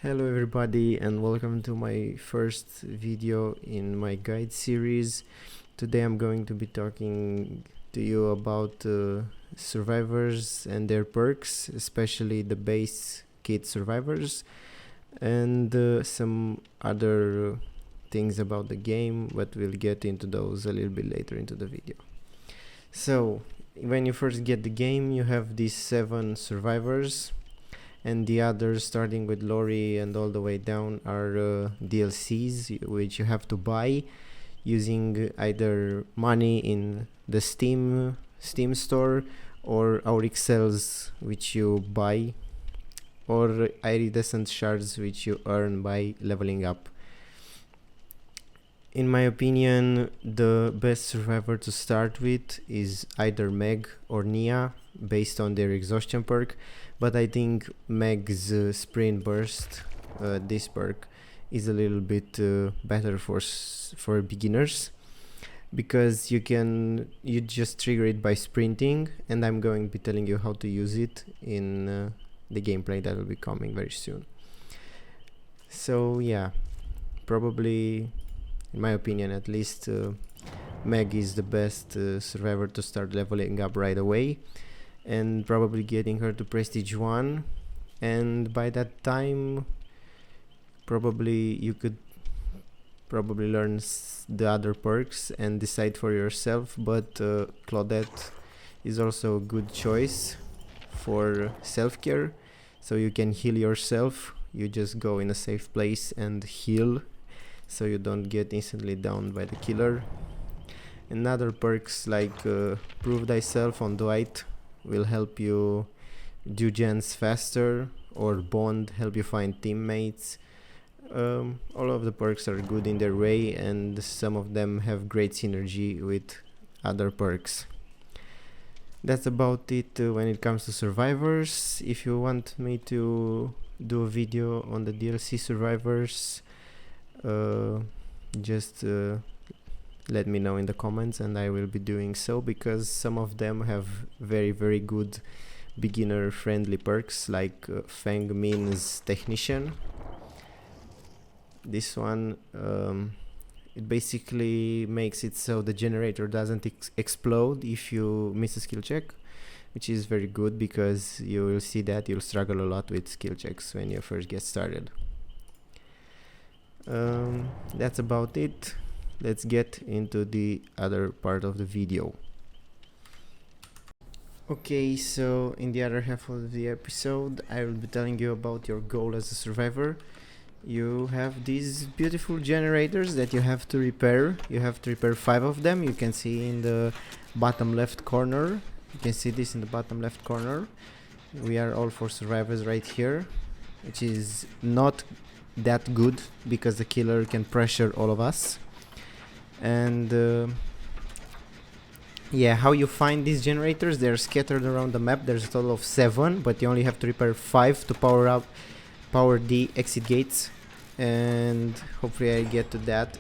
Hello everybody and welcome to my first video in my guide series. Today I'm going to be talking to you about survivors and their perks, especially the base kit survivors, and some other things about the game, but we'll get into those a little bit later into the video. So when you first get the game, you have these 7 survivors, and the others, starting with Lori and all the way down, are DLCs which you have to buy using either money in the Steam store, or Auric cells which you buy, or iridescent shards which you earn by leveling up. In my opinion, the best survivor to start with is either Meg or Nia, based on their exhaustion perk, but I think Meg's sprint burst, this perk, is a little bit better for beginners, because you just trigger it by sprinting, and I'm going to be telling you how to use it in the gameplay that will be coming very soon. So yeah, probably, in my opinion at least, Meg is the best survivor to start leveling up right away, and probably getting her to prestige 1, and by that time probably you could learn the other perks and decide for yourself. But Claudette is also a good choice for self-care, so you can heal yourself. You just go in a safe place and heal, so you don't get instantly downed by the killer. And other perks like Prove Thyself on Dwight will help you do gens faster, or Bond help you find teammates. All of the perks are good in their way, and some of them have great synergy with other perks. That's about it when it comes to survivors. If you want me to do a video on the DLC survivors, just let me know in the comments, and I will be doing so, because some of them have very good beginner friendly perks, like Feng Min's Technician. This one, it basically makes it so the generator doesn't explode if you miss a skill check, which is very good, because you will see that you'll struggle a lot with skill checks when you first get started. That's about it. Let's get into the other part of the video. Okay, so in the other half of the episode, I will be telling you about your goal as a survivor. You have these beautiful generators that you have to repair. You have to repair 5 of them. You can see in the bottom left corner. You can see this in the bottom left corner. We are all 4 survivors right here, which is not that good, because the killer can pressure all of us. And yeah, how you find these generators? They're scattered around the map. There's a total of 7, but you only have to repair 5 to power the exit gates, and hopefully I get to that.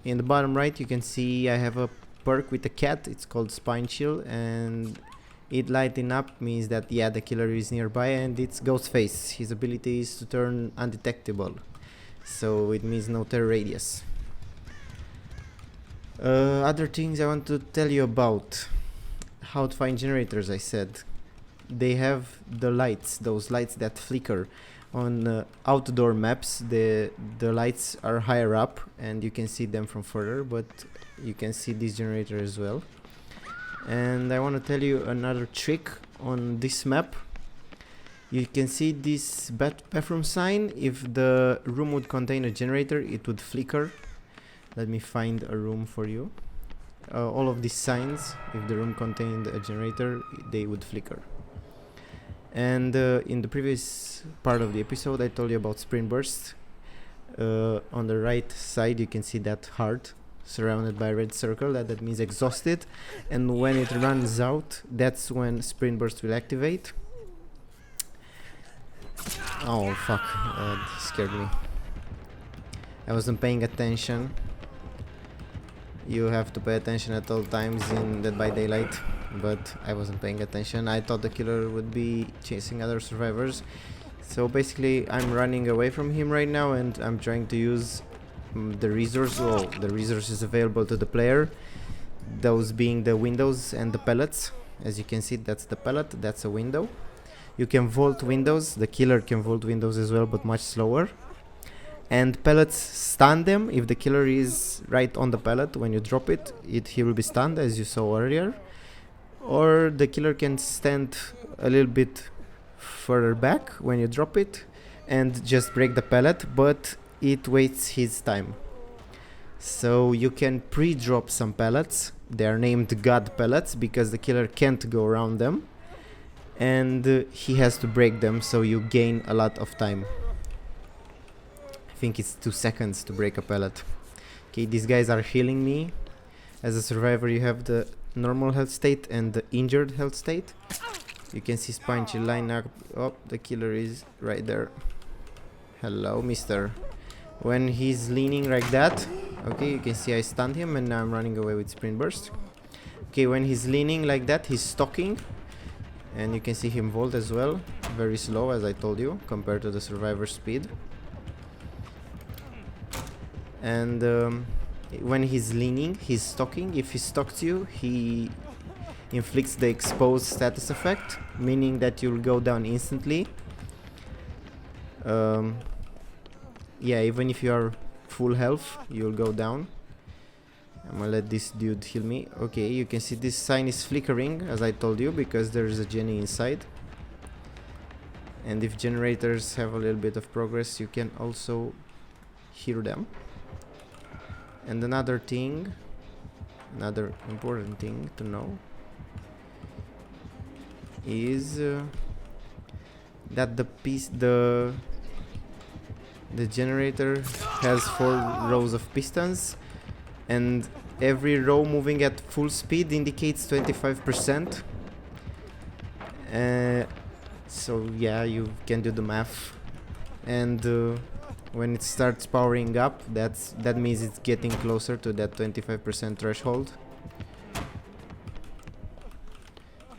In the bottom right you can see I have a perk with a cat. It's called Spine Chill, and it lighting up means that the killer is nearby, and it's Ghostface. His ability is to turn undetectable, so it means no terror radius. Other things I want to tell you about: how to find generators. I said they have the lights, those lights that flicker on outdoor maps. The lights are higher up and you can see them from further, but you can see this generator as well. And I want to tell you another trick on this map. You can see this bathroom sign. If the room would contain a generator, it would flicker. Let me find a room for you. All of these signs, if the room contained a generator, they would flicker. And in the previous part of the episode I told you about sprint burst. On the right side you can see that heart surrounded by a red circle. That means exhausted, and when it runs out, that's when sprint burst will activate. Oh fuck, that scared me. I wasn't paying attention. You have to pay attention at all times in Dead by Daylight, but I wasn't paying attention. I thought the killer would be chasing other survivors. So basically I'm running away from him right now, and I'm trying to use the resources available to the player, those being the windows and the pellets. As you can see, that's the pellet, that's a window. You can vault windows, the killer can vault windows as well, but much slower. And pellets stun them. If the killer is right on the pellet when you drop it, he will be stunned, as you saw earlier. Or the killer can stand a little bit further back when you drop it and just break the pellet, but it wastes his time. So you can pre-drop some pellets. They are named God pellets because the killer can't go around them, and he has to break them, so you gain a lot of time. I think it's 2 seconds to break a pellet. Okay, these guys are healing me. As a survivor, you have the normal health state and the injured health state. You can see Spinchy line up. Oh, the killer is right there. Hello, mister. When he's leaning like that, okay, you can see I stunned him, and now I'm running away with Sprint Burst. Okay, when he's leaning like that, he's stalking, and you can see him vault as well. Very slow, as I told you, compared to the survivor speed. And when he's leaning, he's stalking. If he stalks you, he inflicts the exposed status effect, meaning that you'll go down instantly. Yeah, even if you are full health, you'll go down. I'm gonna let this dude heal me. Okay, you can see this sign is flickering, as I told you, because there is a Jenny inside. And if generators have a little bit of progress, you can also hear them. And another important thing to know is that the generator has 4 rows of pistons, and every row moving at full speed indicates 25%. So yeah, you can do the math. And when it starts powering up, that means it's getting closer to that 25% threshold.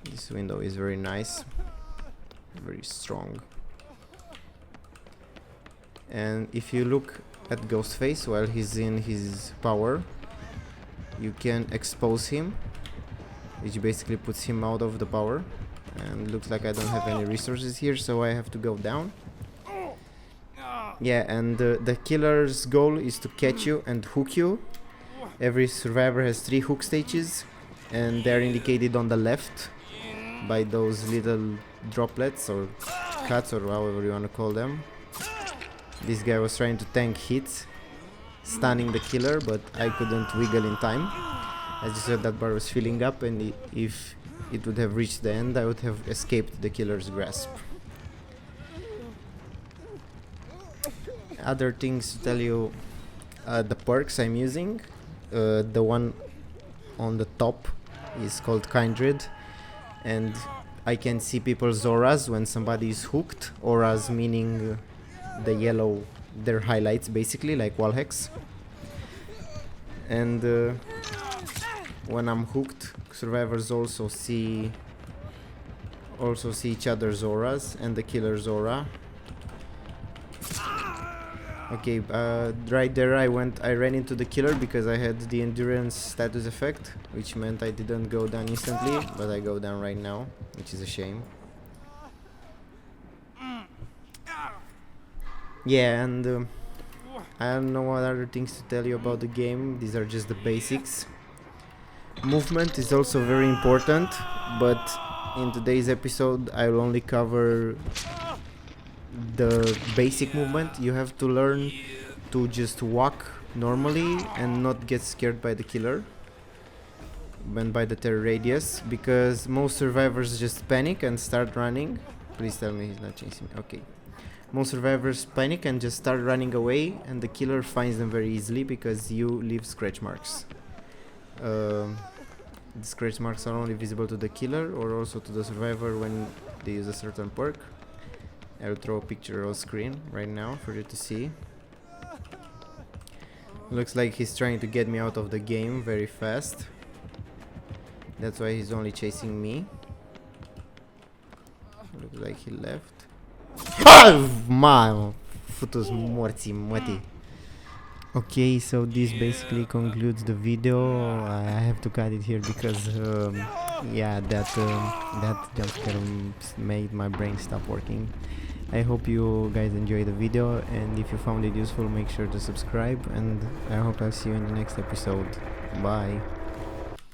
This window is very nice, very strong. And if you look at Ghostface while he's in his power, you can expose him, which basically puts him out of the power. And looks like I don't have any resources here, so I have to go down. Yeah, and the killer's goal is to catch you and hook you. Every survivor has 3 hook stages, and they're indicated on the left by those little droplets or cuts, or however you want to call them. This guy was trying to tank hits, stunning the killer, but I couldn't wiggle in time. As you said, that bar was filling up, and if it would have reached the end, I would have escaped the killer's grasp. Other things to tell you, the perks I'm using. The one on the top is called Kindred, and I can see people's auras when somebody is hooked. Auras meaning the yellow, their highlights basically, like wall hex. And when I'm hooked, survivors also see each other's auras and the killer's aura. Okay, right there I ran into the killer because I had the endurance status effect, which meant I didn't go down instantly, but I go down right now, which is a shame. Yeah, and I don't know what other things to tell you about the game. These are just the basics. Movement is also very important, but in today's episode I will only cover the basic movement. You have to learn to just walk normally and not get scared by the killer and by the terror radius, because most survivors just panic and start running. Please tell me he's not chasing me. Okay. Most survivors panic and just start running away, and the killer finds them very easily because you leave scratch marks. The scratch marks are only visible to the killer or also to the survivor when they use a certain perk. I'll throw a picture on screen right now for you to see. Looks like he's trying to get me out of the game very fast. That's why he's only chasing me. Looks like he left. Ma, futus morții mătii. Okay, so this basically concludes the video. I have to cut it here because yeah, that jump scare made my brain stop working. I hope you guys enjoyed the video, and if you found it useful, make sure to subscribe, and I hope I'll see you in the next episode. Bye.